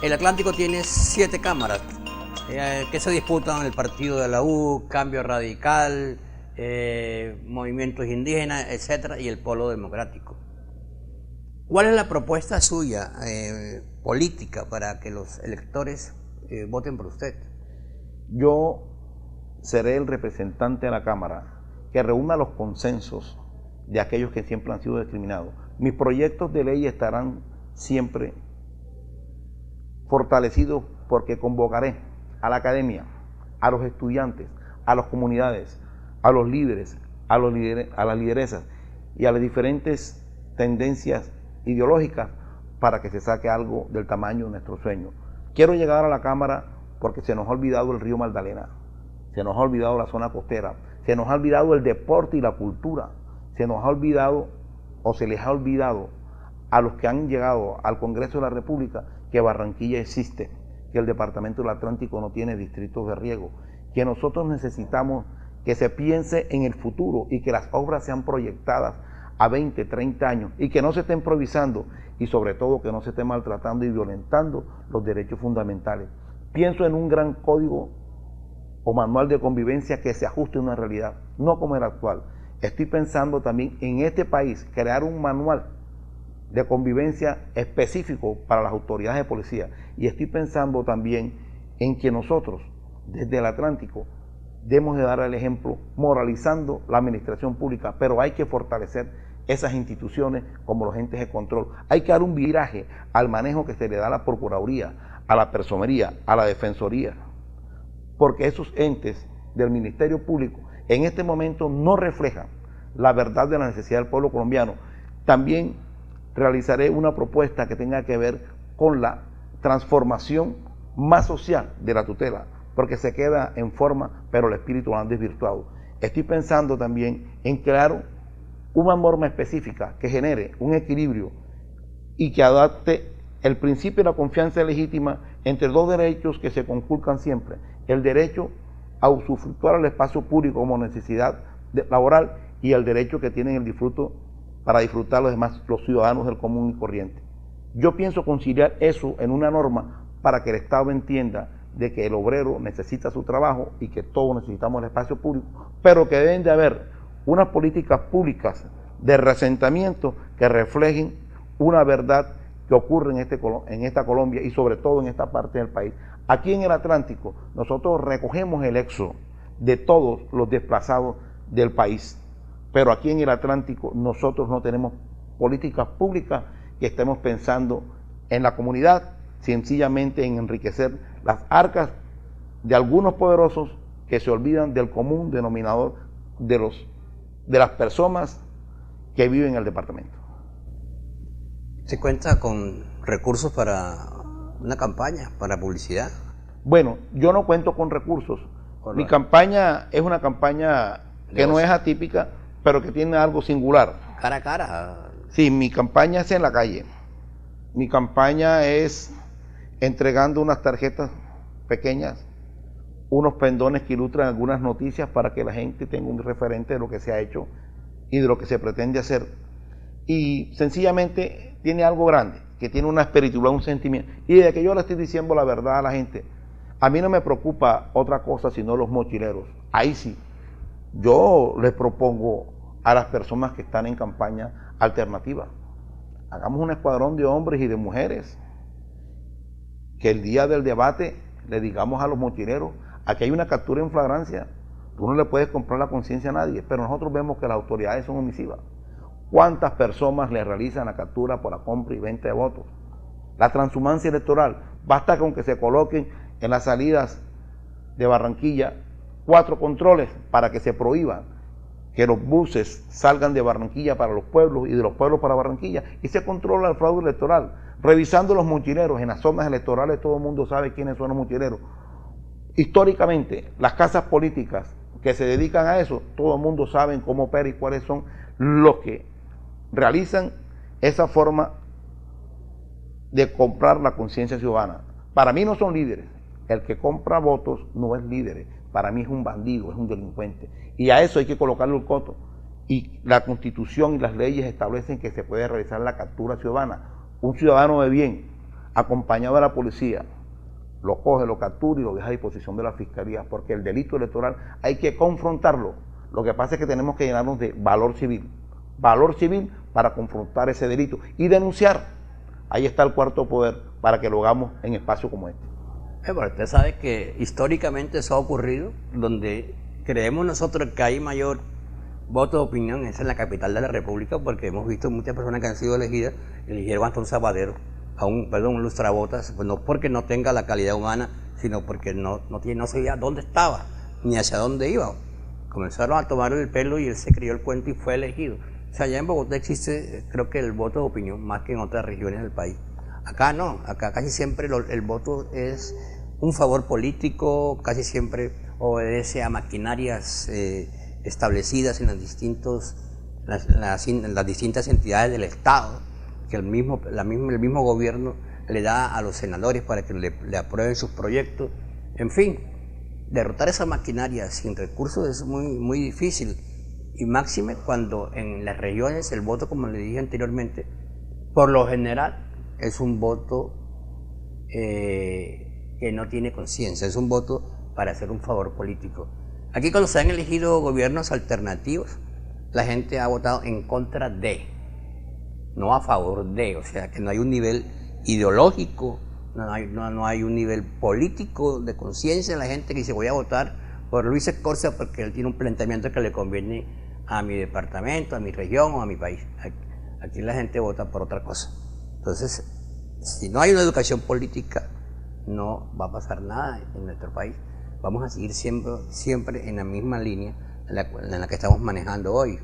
El Atlántico tiene 7 cámaras que se disputan: el partido de la U, Cambio Radical, movimientos indígenas, etcétera, y el Polo Democrático. ¿Cuál es la propuesta suya política para que los electores voten por usted? Yo seré el representante de la Cámara que reúna los consensos de aquellos que siempre han sido discriminados. Mis proyectos de ley estarán siempre fortalecidos porque convocaré a la academia, a los estudiantes, a las comunidades, a los líderes, a las lideresas y a las diferentes tendencias ideológicas para que se saque algo del tamaño de nuestro sueño. Quiero llegar a la Cámara porque se nos ha olvidado el río Magdalena, se nos ha olvidado la zona costera, se nos ha olvidado el deporte y la cultura, se nos ha olvidado o se les ha olvidado a los que han llegado al Congreso de la República que Barranquilla existe, que el Departamento del Atlántico no tiene distritos de riego, que nosotros necesitamos que se piense en el futuro y que las obras sean proyectadas a 20, 30 años y que no se esté improvisando y sobre todo que no se esté maltratando y violentando los derechos fundamentales. Pienso en un gran código o manual de convivencia que se ajuste a una realidad, no como el actual. Estoy pensando también en este país crear un manual de convivencia específico para las autoridades de policía y estoy pensando también en que nosotros desde el Atlántico debemos de dar el ejemplo moralizando la administración pública, pero hay que fortalecer esas instituciones como los entes de control. Hay que dar un viraje al manejo que se le da a la Procuraduría, a la Personería, a la Defensoría, porque esos entes del Ministerio Público en este momento no reflejan la verdad de la necesidad del pueblo colombiano. También realizaré una propuesta que tenga que ver con la transformación más social de la tutela, porque se queda en forma, pero el espíritu lo han desvirtuado. Estoy pensando también en crear una norma específica que genere un equilibrio y que adapte el principio de la confianza legítima entre dos derechos que se conculcan siempre: el derecho a usufructuar el espacio público como necesidad laboral y el derecho que tienen el disfruto para disfrutar los demás, los ciudadanos del común y corriente. Yo pienso conciliar eso en una norma para que el Estado entienda de que el obrero necesita su trabajo y que todos necesitamos el espacio público, pero que deben de haber unas políticas públicas de reasentamiento que reflejen una verdad que ocurre en esta Colombia y sobre todo en esta parte del país. Aquí en el Atlántico nosotros recogemos el éxodo de todos los desplazados del país, pero aquí en el Atlántico nosotros no tenemos políticas públicas que estemos pensando en la comunidad, sencillamente en enriquecer las arcas de algunos poderosos que se olvidan del común denominador de las personas que viven en el departamento. ¿Se cuenta con recursos para una campaña, para publicidad? Bueno, yo no cuento con recursos. Mi campaña es una campaña que no es atípica, pero que tiene algo singular. Cara a cara. Sí, mi campaña es en la calle. Mi campaña es entregando unas tarjetas pequeñas, unos pendones que ilustran algunas noticias para que la gente tenga un referente de lo que se ha hecho y de lo que se pretende hacer. Y sencillamente tiene algo grande, que tiene una espiritualidad, un sentimiento. Y desde que yo le estoy diciendo la verdad a la gente, a mí no me preocupa otra cosa sino los mochileros. Ahí sí, yo les propongo a las personas que están en campaña alternativa: hagamos un escuadrón de hombres y de mujeres, que el día del debate le digamos a los mochileros: aquí hay una captura en flagrancia, tú no le puedes comprar la conciencia a nadie, pero nosotros vemos que las autoridades son omisivas. ¿Cuántas personas le realizan la captura por la compra y venta de votos? La transhumancia electoral, basta con que se coloquen en las salidas de Barranquilla 4 controles para que se prohíban que los buses salgan de Barranquilla para los pueblos y de los pueblos para Barranquilla, y se controla el fraude electoral. Revisando los mochileros en las zonas electorales, todo el mundo sabe quiénes son los mochileros. Históricamente, las casas políticas que se dedican a eso, todo el mundo sabe cómo opera y cuáles son los que realizan esa forma de comprar la conciencia ciudadana. Para mí no son líderes. El que compra votos no es líder. Para mí es un bandido, es un delincuente. Y a eso hay que colocarle el coto. Y la Constitución y las leyes establecen que se puede realizar la captura ciudadana. Un ciudadano de bien, acompañado de la policía, lo coge, lo captura y lo deja a disposición de la fiscalía, porque el delito electoral hay que confrontarlo. Lo que pasa es que tenemos que llenarnos de valor civil para confrontar ese delito y denunciar. Ahí está el cuarto poder para que lo hagamos en espacios como este. Pero usted sabe que históricamente eso ha ocurrido, donde creemos nosotros que hay mayor voto de opinión es en la capital de la República, porque hemos visto muchas personas que han sido elegidas, eligieron hasta un zapatero, un lustrabotas, pues no porque no tenga la calidad humana, sino porque no sabía dónde estaba, ni hacia dónde iba. Comenzaron a tomar el pelo y él se creyó el cuento y fue elegido. O sea, allá en Bogotá existe, creo que el voto de opinión más que en otras regiones del país. Acá no, acá casi siempre el voto es un favor político, casi siempre obedece a maquinarias establecidas en las distintas entidades del Estado, que el mismo gobierno le da a los senadores para que le aprueben sus proyectos. En fin, derrotar esa maquinaria sin recursos es muy, muy difícil, y máxime cuando en las regiones el voto, como le dije anteriormente, por lo general es un voto que no tiene conciencia, es un voto para hacer un favor político. Aquí cuando se han elegido gobiernos alternativos, la gente ha votado en contra de, no a favor de, o sea que no hay un nivel ideológico, no hay un nivel político de conciencia en la gente que dice voy a votar por Luis Escorza porque él tiene un planteamiento que le conviene a mi departamento, a mi región o a mi país. Aquí la gente vota por otra cosa. Entonces, si no hay una educación política, no va a pasar nada en nuestro país. Vamos a seguir siempre en la misma línea en la que estamos manejando hoy.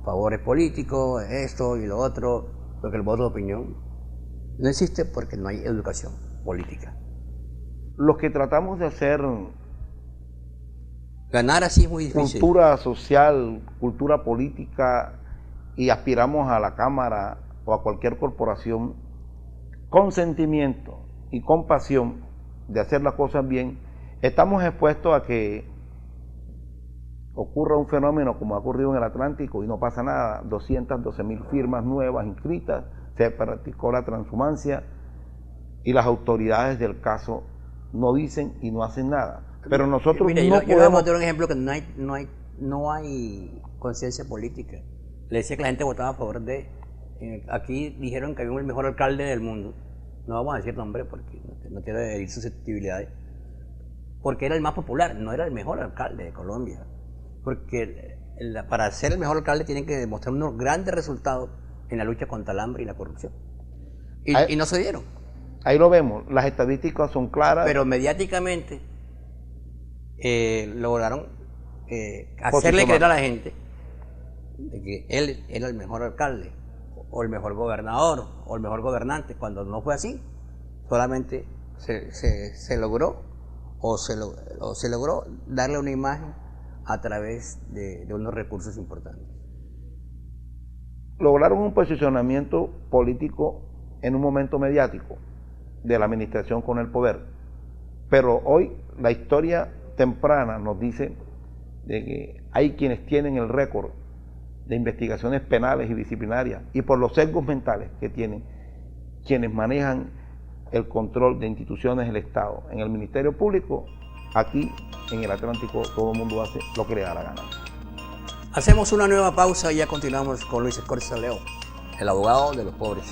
Favores políticos, esto y lo otro, porque el voto de opinión no existe porque no hay educación política. Los que tratamos de hacer ganar así es muy difícil. Cultura social, cultura política, y aspiramos a la Cámara o a cualquier corporación con sentimiento y con pasión de hacer las cosas bien, estamos expuestos a que ocurra un fenómeno como ha ocurrido en el Atlántico y no pasa nada. 212,000 firmas nuevas inscritas, se practicó la transhumancia y las autoridades del caso no dicen y no hacen nada. Pero nosotros mire, no yo podemos... voy a dar un ejemplo que no hay conciencia política. Le decía que la gente votaba a favor de... aquí dijeron que había el mejor alcalde del mundo. No vamos a decir nombre porque no quiero herir susceptibilidades. Porque era el más popular, no era el mejor alcalde de Colombia. Porque para ser el mejor alcalde tienen que demostrar unos grandes resultados en la lucha contra el hambre y la corrupción. Y no se dieron. Ahí lo vemos, las estadísticas son claras. Pero mediáticamente lograron hacerle creer a la gente de que él era el mejor alcalde, o el mejor gobernador, o el mejor gobernante, cuando no fue así. Solamente se logró darle una imagen a través de unos recursos importantes. Lograron un posicionamiento político en un momento mediático de la administración con el poder, pero hoy la historia temprana nos dice de que hay quienes tienen el récord de investigaciones penales y disciplinarias, y por los sesgos mentales que tienen quienes manejan el control de instituciones del Estado. En el Ministerio Público, aquí en el Atlántico, todo el mundo hace lo que le da la gana. Hacemos una nueva pausa y ya continuamos con Luis Escorza León, el abogado de los pobres,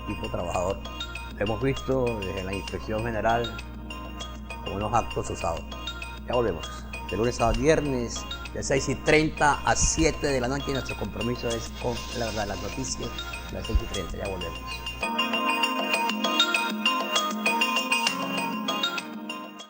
tipo trabajador. Hemos visto desde la Inspección General unos actos usados. Ya volvemos. De lunes a viernes, de 6:30 a 7 de la noche, y nuestro compromiso es con la verdad, las noticias, las 6:30. Ya volvemos.